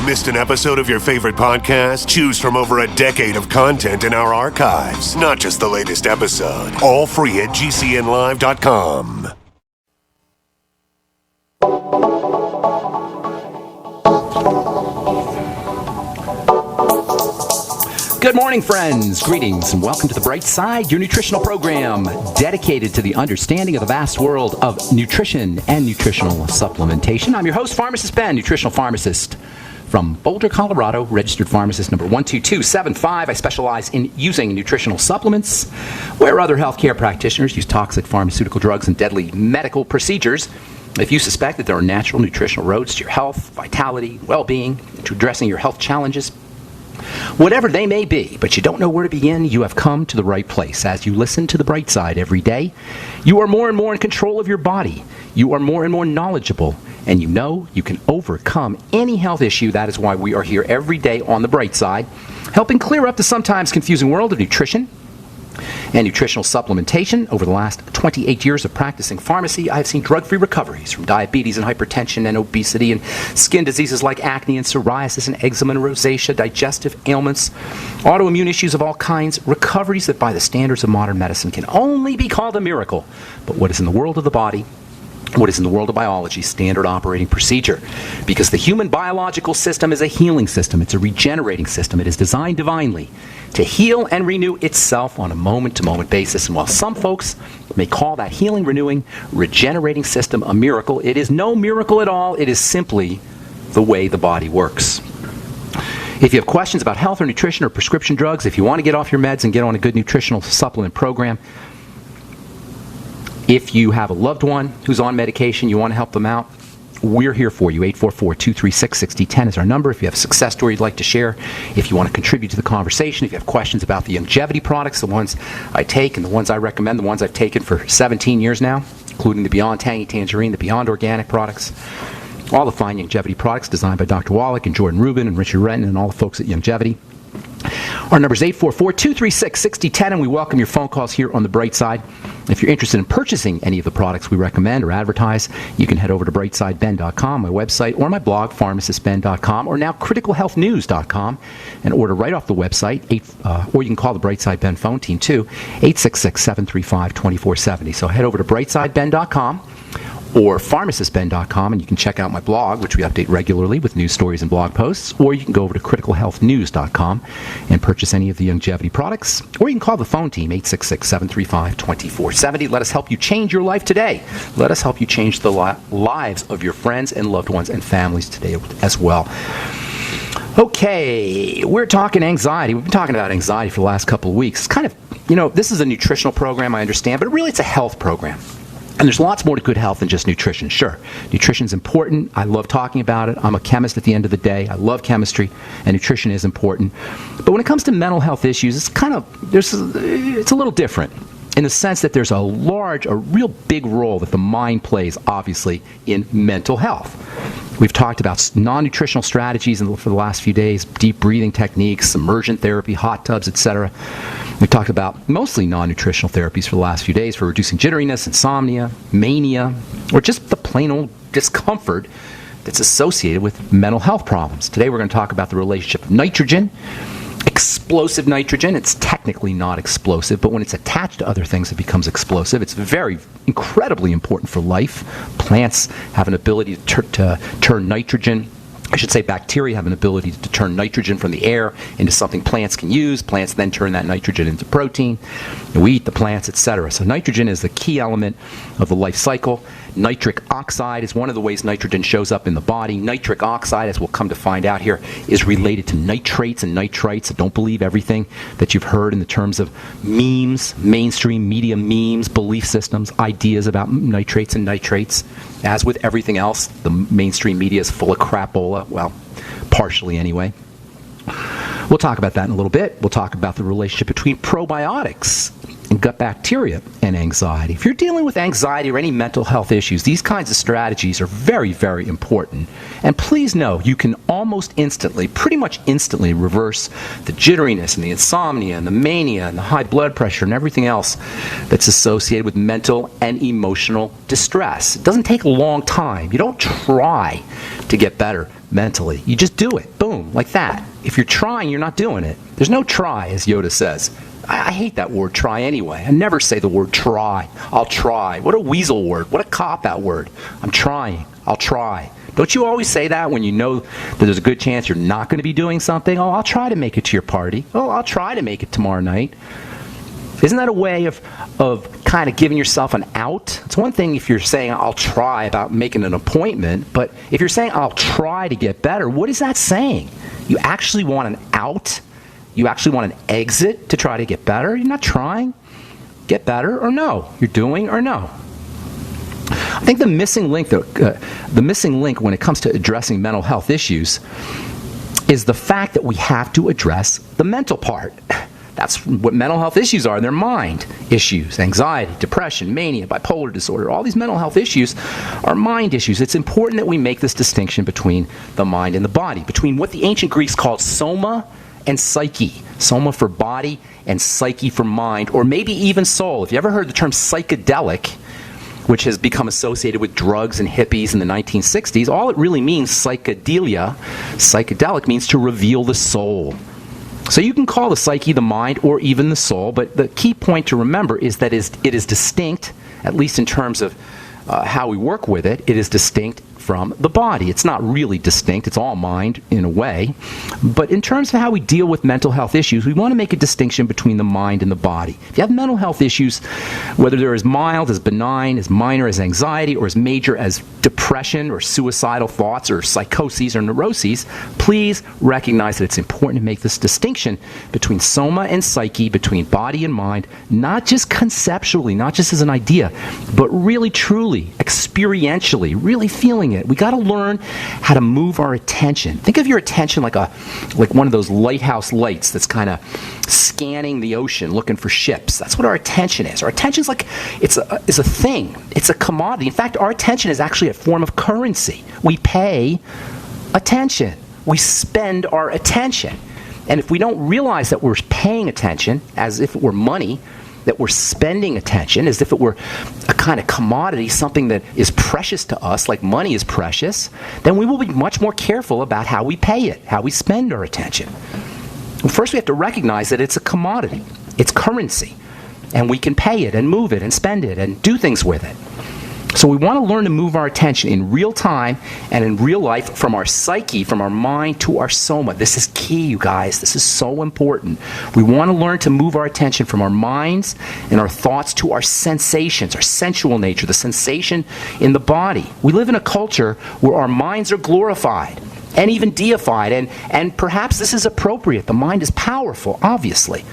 Missed an episode of your favorite podcast? Choose from over a decade of content in our archives, not just the latest episode. All free at GCNlive.com. Good morning, friends. Greetings and welcome to The Bright Side, your nutritional program dedicated to the understanding of the vast world of nutrition and nutritional supplementation. I'm your host, Pharmacist Ben, nutritional pharmacist from Boulder, Colorado, registered pharmacist number 12275. I specialize in using nutritional supplements where other healthcare practitioners use toxic pharmaceutical drugs and deadly medical procedures. If you suspect that there are natural nutritional roads to your health, vitality, well-being, to addressing your health challenges, whatever they may be, but you don't know where to begin, you have come to the right place. As you listen to The Bright Side every day, you are more and more in control of your body. You are more and more knowledgeable, and you know you can overcome any health issue. That is why we are here every day on The Bright Side, helping clear up the sometimes confusing world of nutrition and nutritional supplementation. Over the last 28 years of practicing pharmacy, I have seen drug-free recoveries from diabetes and hypertension and obesity and skin diseases like acne and psoriasis and eczema and rosacea, digestive ailments, autoimmune issues of all kinds, recoveries that by the standards of modern medicine can only be called a miracle. But what is in the world of the body, what is in the world of biology, standard operating procedure. Because the human biological system is a healing system. It's a regenerating system. It is designed divinely to heal and renew itself on a moment-to-moment basis. And while some folks may call that healing, renewing, regenerating system a miracle, it is no miracle at all. It is simply the way the body works. If you have questions about health or nutrition or prescription drugs, if you want to get off your meds and get on a good nutritional supplement program, if you have a loved one who's on medication, you want to help them out, we're here for you. 844-236-6010 is our number. If you have a success story you'd like to share, if you want to contribute to the conversation, if you have questions about the longevity products, the ones I take and the ones I recommend, the ones I've taken for 17 years now, including the Beyond Tangy Tangerine, the Beyond Organic products, all the fine longevity products designed by Dr. Wallach and Jordan Rubin and Richard Renton and all the folks at Longevity. Our number is 844-236-6010, and we welcome your phone calls here on The Bright Side. If you're interested in purchasing any of the products we recommend or advertise, you can head over to brightsideben.com, my website, or my blog, pharmacistben.com, or now criticalhealthnews.com, and order right off the website, or you can call the Brightside Ben phone team, too, 866-735-2470. So head over to brightsideben.com or pharmacistben.com, and you can check out my blog, which we update regularly with news stories and blog posts, or you can go over to criticalhealthnews.com and purchase any of the longevity products, or you can call the phone team, 866-735-2470. Let us help you change your life today. Let us help you change the lives of your friends and loved ones and families today as well. Okay, we're talking anxiety. We've been talking about anxiety for the last couple of weeks. It's kind of, this is a nutritional program, I understand, but really it's a health program. And there's lots more to good health than just nutrition. Sure, nutrition's important. I love talking about it. I'm a chemist at the end of the day. I love chemistry, and nutrition is important. But when it comes to mental health issues, it's a little different in the sense that there's a real big role that the mind plays, obviously, in mental health. We've talked about non-nutritional strategies for the last few days, deep breathing techniques, immersion therapy, hot tubs, etc. We've talked about mostly non-nutritional therapies for the last few days for reducing jitteriness, insomnia, mania, or just the plain old discomfort that's associated with mental health problems. Today we're going to talk about the relationship of nitrogen, explosive nitrogen. It's technically not explosive, but when it's attached to other things, it becomes explosive. It's incredibly important for life. Plants have an ability to turn nitrogen. I should say bacteria have an ability to turn nitrogen from the air into something plants can use. Plants then turn that nitrogen into protein. We eat the plants, etc. So nitrogen is the key element of the life cycle. Nitric oxide is one of the ways nitrogen shows up in the body. Nitric oxide, as we'll come to find out here, is related to nitrates and nitrites. So don't believe everything that you've heard in the terms of memes, mainstream media memes, belief systems, ideas about nitrates and nitrates. As with everything else, the mainstream media is full of crapola. Well, partially anyway. We'll talk about that in a little bit. We'll talk about the relationship between probiotics gut bacteria and anxiety. If you're dealing with anxiety or any mental health issues, these kinds of strategies are very, very important. And please know, you can almost instantly, pretty much instantly, reverse the jitteriness and the insomnia and the mania and the high blood pressure and everything else that's associated with mental and emotional distress. It doesn't take a long time. You don't try to get better mentally. You just do it. Boom, like that. If you're trying, you're not doing it. There's no try, as Yoda says. I hate that word try anyway. I never say the word try. I'll try. What a weasel word. What a cop-out word. I'm trying. I'll try. Don't you always say that when you know that there's a good chance you're not going to be doing something? Oh, I'll try to make it to your party. Oh, I'll try to make it tomorrow night. Isn't that a way of kind of giving yourself an out? It's one thing if you're saying I'll try about making an appointment, but if you're saying I'll try to get better, what is that saying? You actually want an out? You actually want an exit to try to get better? You're not trying. Get better or no? You're doing or no? I think the missing link when it comes to addressing mental health issues is the fact that we have to address the mental part. That's what mental health issues are. They're mind issues, anxiety, depression, mania, bipolar disorder. All these mental health issues are mind issues. It's important that we make this distinction between the mind and the body, between what the ancient Greeks called soma and psyche. Soma for body and psyche for mind, or maybe even soul. If you ever heard the term psychedelic, which has become associated with drugs and hippies in the 1960s, all it really means, psychedelic means to reveal the soul. So you can call the psyche the mind or even the soul, but the key point to remember is that it is distinct, at least in terms of how we work with it. It is distinct from the body. It's not really distinct. It's all mind in a way. But in terms of how we deal with mental health issues, we want to make a distinction between the mind and the body. If you have mental health issues, whether they're as mild, as benign, as minor as anxiety, or as major as depression or suicidal thoughts or psychoses or neuroses, please recognize that it's important to make this distinction between soma and psyche, between body and mind, not just conceptually, not just as an idea, but really, truly, experientially, really feeling it. We got to learn how to move our attention. Think of your attention like one of those lighthouse lights that's kind of scanning the ocean, looking for ships. That's what our attention is. Our attention is like is a thing. It's a commodity. In fact, our attention is actually a form of currency. We pay attention. We spend our attention. And if we don't realize that we're paying attention as if it were money, that we're spending attention as if it were a kind of commodity, something that is precious to us, like money is precious, then we will be much more careful about how we pay it, how we spend our attention. Well, first we have to recognize that it's a commodity. It's currency. And we can pay it and move it and spend it and do things with it. So we want to learn to move our attention in real time and in real life from our psyche, from our mind to our soma. This is key, you guys. This is so important. We want to learn to move our attention from our minds and our thoughts to our sensations, our sensual nature, the sensation in the body. We live in a culture where our minds are glorified and even deified, and perhaps this is appropriate. The mind is powerful, obviously.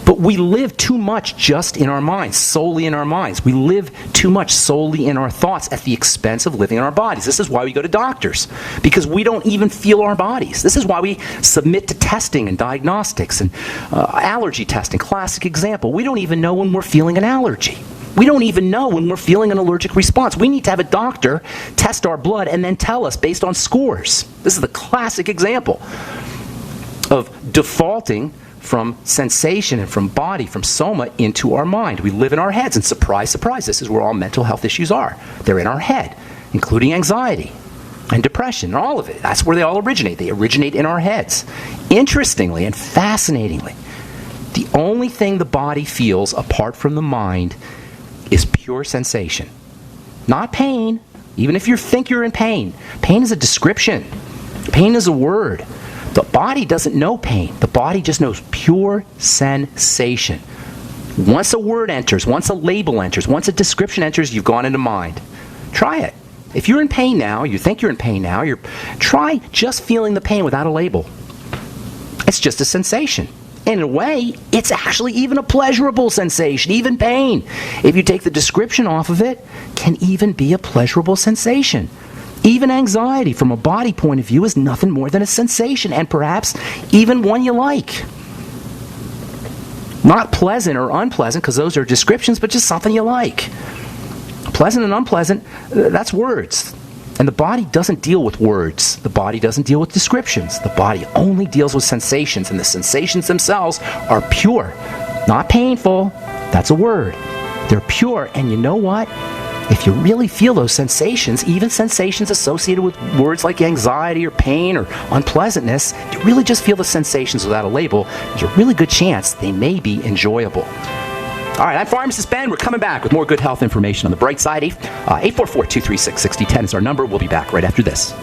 But we live too much just in our minds, solely in our minds. We live too much solely in our thoughts at the expense of living in our bodies. This is why we go to doctors, because we don't even feel our bodies. This is why we submit to testing and diagnostics and allergy testing. Classic example. We don't even know when we're feeling an allergy. We don't even know when we're feeling an allergic response. We need to have a doctor test our blood and then tell us based on scores. This is the classic example of defaulting from sensation and from body, from soma, into our mind. We live in our heads, and surprise, surprise, this is where all mental health issues are. They're in our head, including anxiety and depression and all of it. That's where they all originate. They originate in our heads. Interestingly and fascinatingly, the only thing the body feels apart from the mind is pure sensation. Not pain, even if you think you're in pain. Pain is a description. Pain is a word. The body doesn't know pain. The body just knows pure sensation. Once a word enters, once a label enters, once a description enters, you've gone into mind. Try it. If you're in pain now, you think you're in pain now, try just feeling the pain without a label. It's just a sensation. In a way, it's actually even a pleasurable sensation. Even pain, if you take the description off of it, can even be a pleasurable sensation. Even anxiety, from a body point of view, is nothing more than a sensation, and perhaps even one you like. Not pleasant or unpleasant, because those are descriptions, but just something you like. Pleasant and unpleasant, that's words. And the body doesn't deal with words. The body doesn't deal with descriptions. The body only deals with sensations, and the sensations themselves are pure. Not painful. That's a word. They're pure, and you know what? If you really feel those sensations, even sensations associated with words like anxiety or pain or unpleasantness, you really just feel the sensations without a label, there's a really good chance they may be enjoyable. All right, I'm Pharmacist Ben. We're coming back with more good health information on the bright side. 844-236-6010 is our number. We'll be back right after this.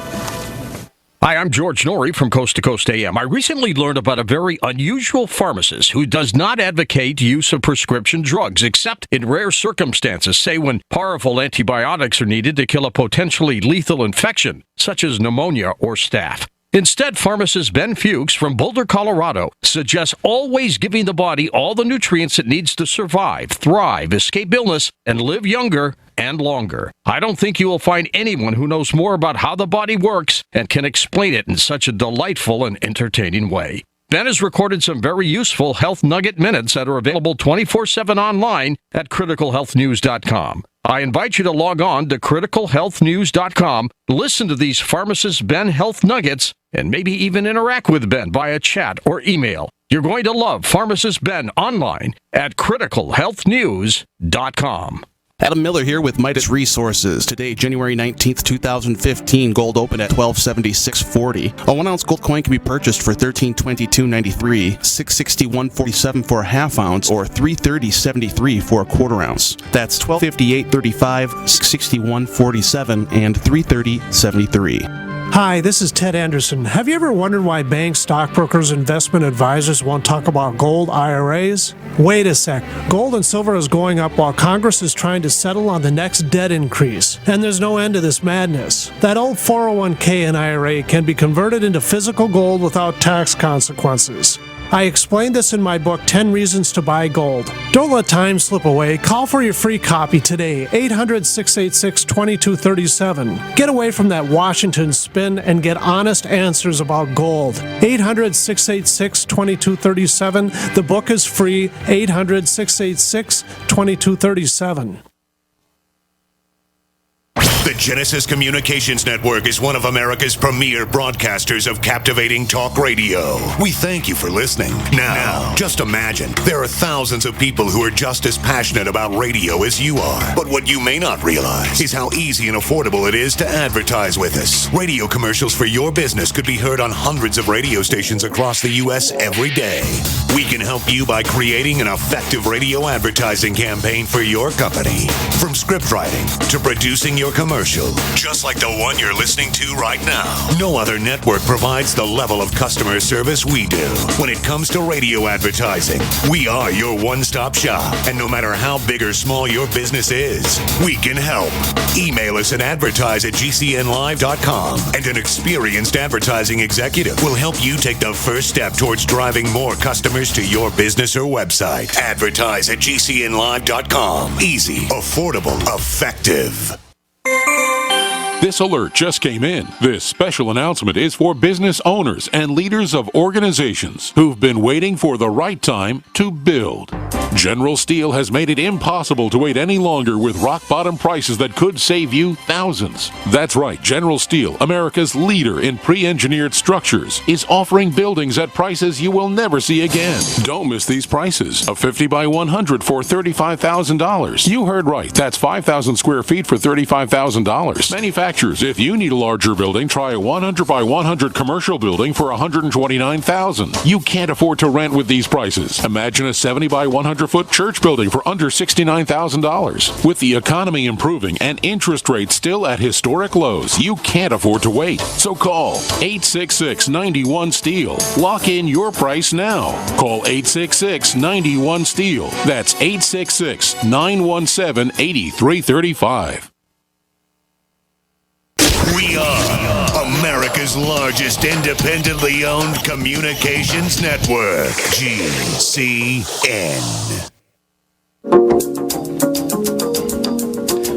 Hi, I'm George Norrie from Coast to Coast AM. I recently learned about a very unusual pharmacist who does not advocate use of prescription drugs, except in rare circumstances, say when powerful antibiotics are needed to kill a potentially lethal infection, such as pneumonia or staph. Instead, pharmacist Ben Fuchs from Boulder, Colorado, suggests always giving the body all the nutrients it needs to survive, thrive, escape illness, and live younger and longer. I don't think you will find anyone who knows more about how the body works and can explain it in such a delightful and entertaining way. Ben has recorded some very useful Health Nugget Minutes that are available 24/7 online at criticalhealthnews.com. I invite you to log on to criticalhealthnews.com, listen to these Pharmacist Ben Health Nuggets, and maybe even interact with Ben via chat or email. You're going to love Pharmacist Ben online at criticalhealthnews.com. Adam Miller here with Midas Resources. Today, January 19th, 2015, gold opened at $1276.40. A 1-ounce gold coin can be purchased for $1322.93, $661.47 for a half ounce, or $330.73 for a quarter ounce. That's $1258.35, $661.47, and $330.73. Hi, this is Ted Anderson. Have you ever wondered why banks, stockbrokers, investment advisors won't talk about gold IRAs? Wait a sec. Gold and silver is going up while Congress is trying to settle on the next debt increase. And there's no end to this madness. That old 401k and IRA can be converted into physical gold without tax consequences. I explained this in my book, 10 Reasons to Buy Gold. Don't let time slip away. Call for your free copy today, 800-686-2237. Get away from that Washington spin and get honest answers about gold. 800-686-2237. The book is free, 800-686-2237. The Genesis Communications Network is one of America's premier broadcasters of captivating talk radio. We thank you for listening. Now, just imagine, there are thousands of people who are just as passionate about radio as you are. But what you may not realize is how easy and affordable it is to advertise with us. Radio commercials for your business could be heard on hundreds of radio stations across the U.S. every day. We can help you by creating an effective radio advertising campaign for your company. From script writing to producing your commercial, just like the one you're listening to right now. No other network provides the level of customer service we do. When it comes to radio advertising, we are your one-stop shop. And no matter how big or small your business is, we can help. Email us at advertise@gcnlive.com, and an experienced advertising executive will help you take the first step towards driving more customers to your business or website. Advertise@gcnlive.com. Easy, affordable, effective. This alert just came in. This special announcement is for business owners and leaders of organizations who've been waiting for the right time to build. General Steel has made it impossible to wait any longer with rock-bottom prices that could save you thousands. That's right, General Steel, America's leader in pre-engineered structures, is offering buildings at prices you will never see again. Don't miss these prices. A 50 by 100 for $35,000. You heard right. That's 5,000 square feet for $35,000. Manufacturers, if you need a larger building, try a 100 by 100 commercial building for $129,000. You can't afford to rent with these prices. Imagine a 70 by 100-foot church building for under $69,000. With the economy improving and interest rates still at historic lows, you can't afford to wait. So call 866-91-STEEL. Lock in your price now. Call 866-91-STEEL. That's 866-917-8335. We are America's largest independently owned communications network, GCN.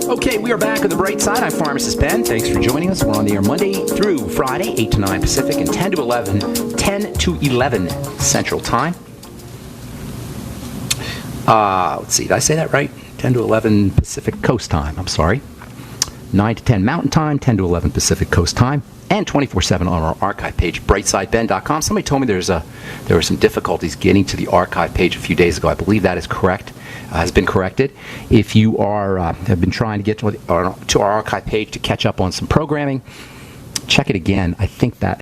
Okay, we are back on the bright side. I'm Pharmacist Ben. Thanks for joining us. We're on the air Monday through Friday, 8 to 9 Pacific and 10 to 11 Central Time. Let's see, did I say that right? 10 to 11 Pacific Coast time, I'm sorry. 9 to 10 Mountain Time, 10 to 11 Pacific Coast Time, and 24/7 on our archive page, brightsideben.com. Somebody told me there were some difficulties getting to the archive page a few days ago. I believe that is correct, has been corrected. If you have been trying to get to our archive page to catch up on some programming, check it again. I think that